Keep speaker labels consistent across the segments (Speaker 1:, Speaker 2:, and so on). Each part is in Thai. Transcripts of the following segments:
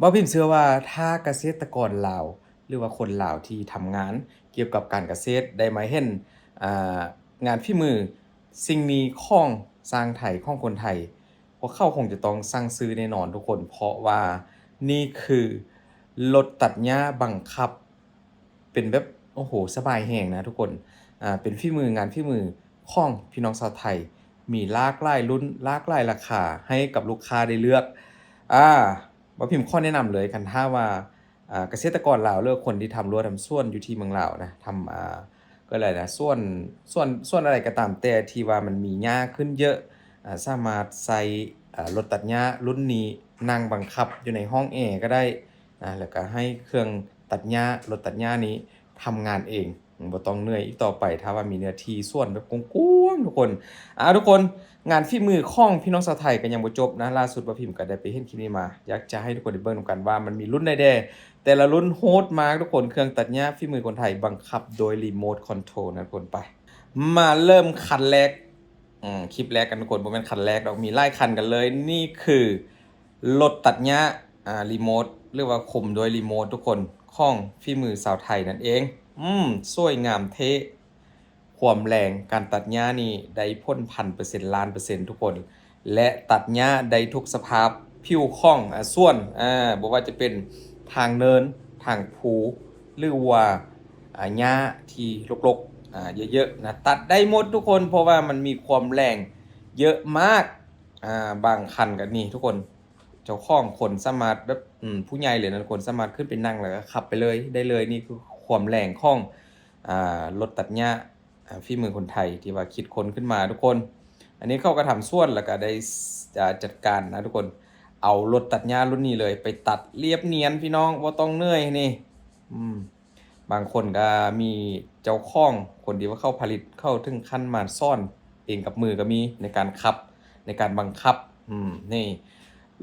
Speaker 1: บ่พิมพ์เชื่อว่าถ้าเกษตรกรลาวหรือว่าคนลาวที่ทำงานเกี่ยวกับการเกษตรได้มาเห็นอ่างานฝีมือสิ่งมีของสร้างไทยของคนไทยพวกเขาคงจะต้องสั่งซื้อแน่นอนทุกคนเพราะว่านี่คือรถตัดหญ้าบังคับเป็นแบบโอ้โฮสบายแรงนะทุกคนเป็นฝีมืองานฝีมือของพี่น้องชาวไทยมีหลากหลายรุ่นหลากหลายราคาให้กับลูกค้าได้เลือกอา บ่พิมพ์ข้อแนะนำเลยคันถ้าว่าเกษตรกรลาวหรือว่าคนที่ทำรั้วทำสวนอยู่ที่เมืองลาวนะทำก็อะไรนะสวนอะไรก็ตามแต่ที่ว่ามันมีหญ้าขึ้นเยอะสามารถใส่รถตัดหญ้ารุ่นนี้นั่งบังคับอยู่ในห้องแอร์ก็ได้แล้วก็ให้เครื่องตัดหญ้ารถตัดหญ้านี้ทำงานเองบ่ต้องเหนื่อยอีกต่อไปถ้าว่ามีเนื้อที่สวนแบบกว้างๆทุกคนทุกคน งานฝีมือของพี่น้องชาวไทยก็ยังบ่จบนะล่าสุดบ่พิมพ์ก็ได้ไปเห็นคลิปนี้มาอยากจะให้ทุกคนได้เบิ่งนำกันว่ามันมีรุ่นใดแด่แต่ละรุ่นโหดมากทุกคนเครื่องตัดหญ้าฝีมือคนไทยบังคับโดยรีโมตคอนโทรลนะทุกคนไปมาเริ่มคันแรกคลิปแรกกันทุกคนบ่แม่นคันแรกดอกมีหลายคันกันเลยนี่คือรถตัดหญ้ารีโมตหรือว่าคุมโดยรีโมตทุกคนของฝีมือสาวไทยนั่นเองสวยงามเท่ ความแรงการตัดหญ้านี่ได้พ้น1,000%ล้านเปอร์เซ็นต์ทุกคนและตัดหญ้าได้ทุกสภาพผิวข้องส่วนบ่ว่าจะเป็นทางเนินทางภูหรือว่าหญ้าที่รกๆเยอะๆนะตัดได้หมดทุกคนเพราะว่ามันมีความแรงเยอะมากบางคันก็นี่ทุกคนเจ้าของคนสามารถแบบผู้ใหญ่เลยนะทุกคนสามารถขึ้นไปนั่งแล้วก็ขับไปเลยได้เลยนี่คือความแรงของรถตัดหญ้า ฝีมือคนไทยที่ว่าคิดค้นขึ้นมาทุกคน อันนี้เขาก็ทำส่วนแล้วก็ได้จัดการนะทุกคน เอารถตัดหญ้ารุ่นนี้เลยไปตัดเรียบเนียนพี่น้องบ่ต้องเหนื่อยนี่อืมบางคนก็มีเจ้าของคนที่ว่าเข้าผลิตเข้าถึงขั้นมาซ่อนเองกับมือก็มีในการขับในการบังคับนี่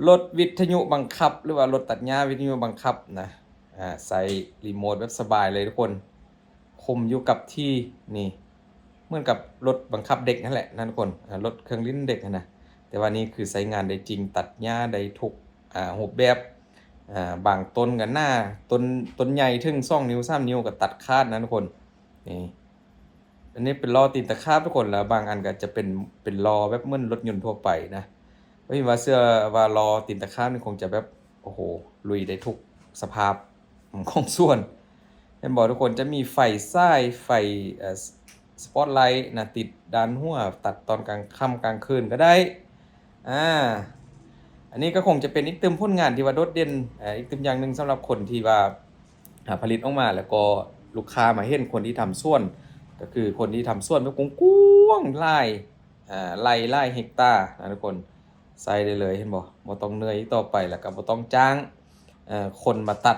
Speaker 1: รถวิทยุบังคับหรือว่ารถตัดหญ้าวิทยุบังคับนะใส่รีโมทแบบสบายเลยทุกคนคุมอยู่กับที่นี่ เหมือนกับรถบังคับเด็กนั่นแหละนั่นทุกคนรถเครื่องลิ้นเด็กนะแต่ว่านี่คือใช้งานได้จริงตัดหญ้าได้ทุกรูปแบบบางต้นกันหน้าต้นใหญ่ถึง2นิ้ว3นิ้วก็ตัดคาดนะทุกคนนี่อันนี้เป็นล้อตีนตะขาบทุกคนแล้วบางอันก็จะเป็นล้อแบบเหมือนรถยนต์ทั่วไปนะไม่ว่าเสื้อว่าล้อตีนตะขาบนี่คงจะแบบโอ้โหลุยได้ทุกสภาพของส่วนเห็นบอกทุกคนจะมีไฟซ้ายไฟสปอตไลท์นะติดด้านหัวตัดตอนกลางค่ำกลางคืนก็ได้อ่าอันนี้ก็คงจะเป็นอีกตึมผลงานที่ว่าโดดเด่นอีกตึมอย่างหนึ่งสำหรับคนที่ว่าผลิตออกมาแล้วก็ลูกค้ามาเห็นคนที่ทำส่วนก็คือคนที่ทำส่วนแบบกว้างๆไร่เฮกตาร์นะทุกคนใส่ได้เลยเห็นบ่ต้องเหนื่อยต่อไปแล้วก็บ่ต้องจ้างคนมาตัด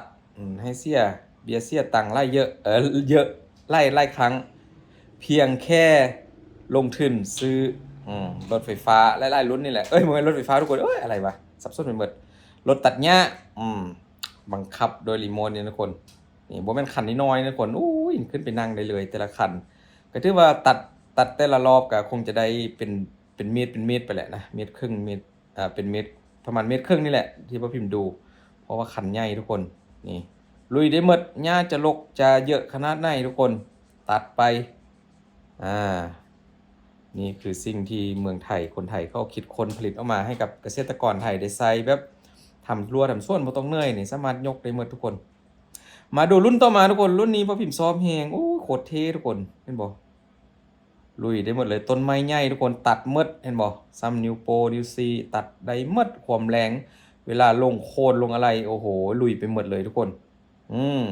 Speaker 1: ให้เสียเบียเสียตังค์ไล่เยอะเยอะไล่ครั้ง เพียงแค่ลงทุนซื้อรถไฟฟ้าหลายๆรุ่นนี่แหละบ่แม่นรถไฟฟ้าทุกคนอะไรวะสับสนไปหมดรถตัดหญ้าบังคับโดยรีโมตเนี่ยทุกคนนี่บ่แม่นคันน้อยๆนะทุกคนขึ้นไปนั่งได้เลยแต่ละคันก็ถือว่าตัดแต่ละรอบก็คงจะได้เป็นเมตรไปแหละนะเมตรครึ่งเมตรเป็นเมตรประมาณเมตรครึ่งนี่แหละที่พ่อพิมพ์ดูเพราะว่าคันใหญ่ทุกคนนี่ลุยได้หมดหญ้าจะรกจะเยอะขนาดไหนทุกคนตัดไป อ่านี่คือสิ่งที่เมืองไทยคนไทยเขาคิดค้นผลิตออกมาให้กับเกษตรกรไทยได้ใช้แบบทำรั้วทำสวนบ่ต้องเหนื่อยนี่สามารถยกได้หมดทุกคนมาดูรุ่นต่อมาทุกคนรุ่นนี้พอพิมพ์ซ้อมแฮงโคตรเท่ทุกคนเห็นบ่ลุยได้หมดเลยต้นไม้ใหญ่ทุกคนตัดหมดเห็นบ่ซ้ำนิ้วโปรนิ้วซีตัดได้หมดความแรงเวลาลงโคนลงอะไรโอ้โหลุยไปหมดเลยทุกคนอืม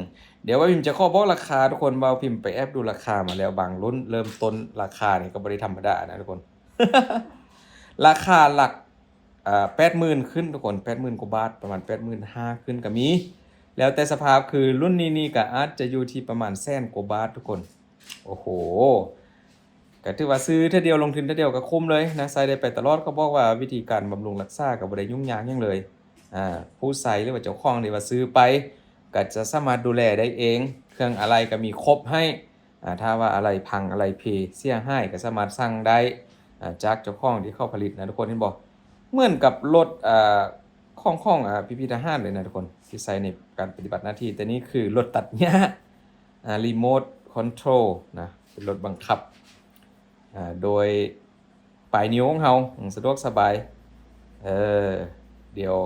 Speaker 1: เดี๋ยวว่าพิมพ์จะขอบอกราคาทุกคนว่าพิมพ์ไปแอปดูราคามาแล้วบางรุ่นเริ่มต้นราคานี่ก็บ่ได้ธรรมดานะทุกคน ราคาหลัก80,000ขึ้นทุกคน80,000กว่าบาทประมาณ85,000ขึ้นก็มีแล้วแต่สภาพคือรุ่นนี้ก็อาจจะอยู่ที่ประมาณแสนกว่าบาททุกคนโอ้โหก็ถือว่าซื้อเทื่อเดียวลงทุนเทื่อเดียวก็คุ้มเลยนะใช้ได้ไปตลอดก็บอกว่าวิธีการบำรุงรักษาก็บ่ได้ยุ่งยากหยังเลยผู้ใช้หรือว่าเจ้าของนี่ว่าซื้อไป ก็จะสามารถดูแลได้เอง เครื่องอะไรก็มีครบให้ถ้าว่าอะไรพังอะไรเพเสียหายก็สามารถสั่งได้จากเจ้าของที่เข้าผลิตนะทุกคนเห็นบ่เหมือนกับรถข ของพี่ๆทหารเลยนะทุกคนที่ใช้ในการปฏิบัติหน้าที่แต่นี่คือรถตัดหญ้ารีโมทคอนโทรลนะเป็นรถบังคับโดยปลายนิ้วของเราสะดวกสบายเออเดี๋ยว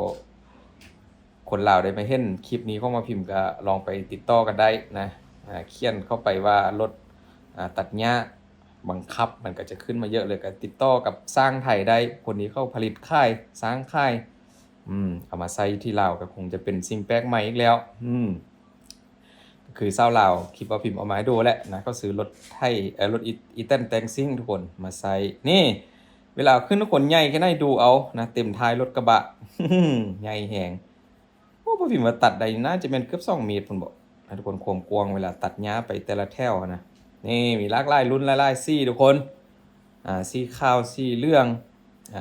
Speaker 1: คนลาวได้มาเห็นคลิปนี้เข้ามาพิมพ์ก็ลองไปติดต่อกันได้นะเขียนเข้าไปว่ารถตัดหญ้าบังคับมันก็จะขึ้นมาเยอะเลยก็ติดต่อกับสร้างไทยได้คนนี้เข้าผลิตค่ายสร้างค่ายเอามาใส่ที่ลาวก็คงจะเป็นสิ่งแปลกใหม่อีกแล้วคือเศร้าลาวคลิปว่าพิมพ์เอามาให้ดูแหละนะก็ซื้อรถไทยรถอีแตนแตงซิ่งทุกคนมาใส่นี่เวลาขึ้นทุกคนใหญ่แค่ไหนดูเอานะเต็มท้ายรถกระบะใหญ่แหงโอ้พอพิมพ์ว่าตัดได้น่าจะเป็นเกือบ2 เมตรผมบอกนะทุกคนความกว้างเวลาตัดหญ้าไปแต่ละแถวนะนี่มีหลากหลายรุ่นหลายๆสีทุกคนสีขาวสีเหลือง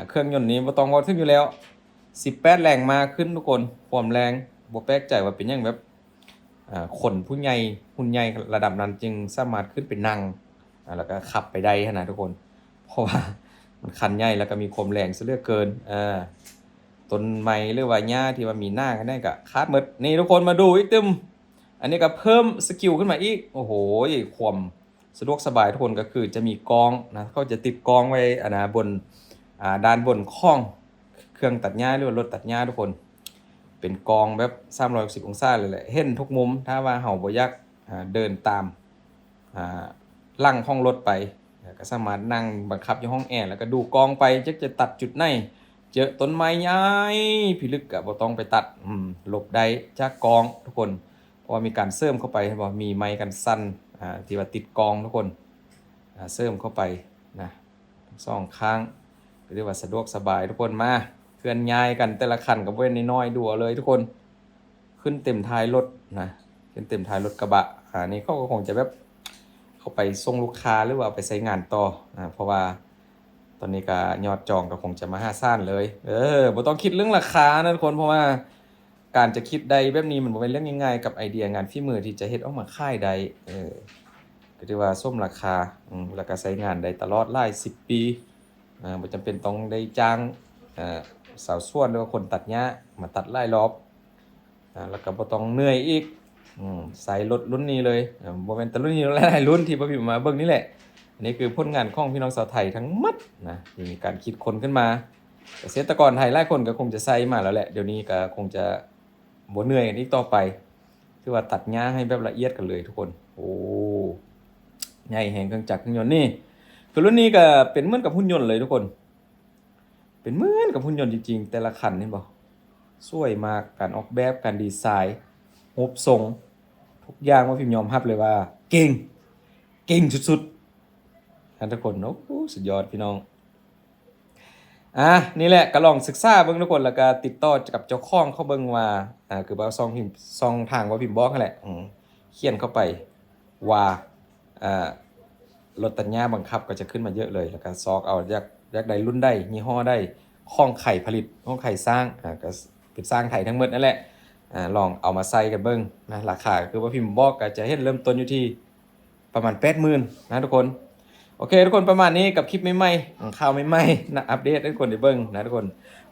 Speaker 1: เครื่องยนต์นี้บ่ต้องว่าถึงอยู่แล้ว18แรงมาขึ้นทุกคนความแรงบ่แปลกใจว่าเป็นอย่างแบบคนผู้ใหญ่หุ่นใหญ่ระดับนั้นจึงสามารถขึ้นไปนั่งแล้วก็ขับไปได้นะทุกคนเพราะว่ามันคันใหญ่แล้วก็มีความแรงซะเหลือเกินต้นไม้หรือว่าหญ้าที่ว่ามีหน้ากันได้ก็คาดหมดนี่ทุกคนมาดูอีกตึมอันนี้ก็เพิ่มสกิลขึ้นมาอีกโอ้โหความสะดวกสบายทุกคนก็คือจะมีกองนะเขาจะติดกองไว้บนด้านบนข้องเครื่องตัดหญ้าหรือว่ารถตัดหญ้าทุกคนเป็นกองแบบ360องศาเลยแหละเห็นทุกมุมถ้าว่าเฮาบ่อยากเดินตามลั่งห้องรถไปก็สามารถนั่งบังคับอยู่ห้องแอร์แล้วก็ดูกองไปจะตัดจุดไหนเจอต้นไม้ใหญ่พิลึกก็บ่ต้องไปตัดหลบได้จากกองทุกคนเพราะว่ามีการเสริมเข้าไปบ่มีไม้กันสั่นที่ว่าติดกองทุกคนเสริมเข้าไปนะ2ข้างเรียกว่าสะดวกสบายทุกคนมาเคลื่อนย้ายกันแต่ละคันกับเว้นน้อยๆดูเอาเลยทุกคนขึ้นเต็มท้ายรถนะขึ้นเต็มท้ายรถกระบะนี่เขาก็คงจะแบบเอาไปส่งลูกค้าหรือว่าเอาไปใช้งานต่อเพราะว่าตอนนี้ก็ยอดจองก็คงจะมาซ่านเลยบ่ต้องคิดเรื่องราคานะทุกคนเพราะว่าการจะคิดได้แบบนี้มันบ่เป็นเรื่องง่ายๆกับไอเดียงานฝีมือที่จะเฮ็ดออกมาขายได้ก็ถือว่าส้มราคาแล้วก็ใช้งานได้ตลอดหลาย10 ปีบ่จำเป็นต้องได้จ้างสาวส่วนหรือว่าคนตัดหญ้ามาตัดหลายรอบแล้วก็บ่ต้องเหนื่อยอีกใส่รถรุ่นนี้เลยบ่แม่นแต่รุ่นนี้หลายรุ่นที่บ่พิมพ์มาเบิ่งนี่แหละอันนี้คือผลงานของพี่น้องชาวไทยทั้งหมดนะที่มีการคิดค้นขึ้นมาเกษตรกรไทยหลายคนก็คงจะใส่มาแล้วแหละเดี๋ยวนี้ก็คงจะบ่เหนื่อยกันอีกต่อไปคือว่าตัดหญ้าให้แบบละเอียดกันเลยทุกคนโอ้ใหญ่แฮงเครื่องจักรเครื่องยนต์นี่คือรุ่นนี้ก็เป็นเหมือนกับหุ่นยนต์เลยทุกคนเป็นเหมือนกับหุ่นยนต์จริงๆแต่ละคันเห็นบ่สวยมากการออกแบบการดีไซน์รูปทรงทุกอย่างว่าพิมพ์ยอมรับเลยว่าเก่งสุดๆทุกคนโอ้โหสุดยอดพี่น้องนี่แหละก็ลองศึกษาเบิ่งทุกคนแล้วก็ติดต่อกับเจ้าของเขาเบิ่งว่าคือว่าซองพิมพ์ซองทางว่าพิมพ์บอกนั่นแหละเขียนเข้าไปว่ารถตัดหญ้าบังคับก็จะขึ้นมาเยอะเลยแล้วก็ซอกเอาอยากได้รุ่นได้ยี่ห้อได้ข้องไข่ผลิตข้องไข่สร้างก็เป็นสร้างไทยทั้งหมดนั่นแหละลองเอามาใส่กันเบิ่งนะราคาคือว่าพิมพ์บอกก็จะเห็นเริ่มต้นอยู่ที่ประมาณ 80,000 นะทุกคนโอเคทุกคนประมาณนี้กับคลิปใหม่ๆข่าวใหม่ๆนะอัปเดตให้ทุกคนได้เบิ่งนะทุกคน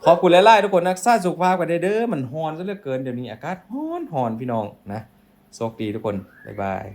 Speaker 1: ขอบคุณหลายๆทุกคนรักษาสุขภาพกันเด้อมันร้อนซะเหลือเกินเดี๋ยวนี้อากาศร้อนพี่น้องนะโชคดีทุกคนบ๊ายบาย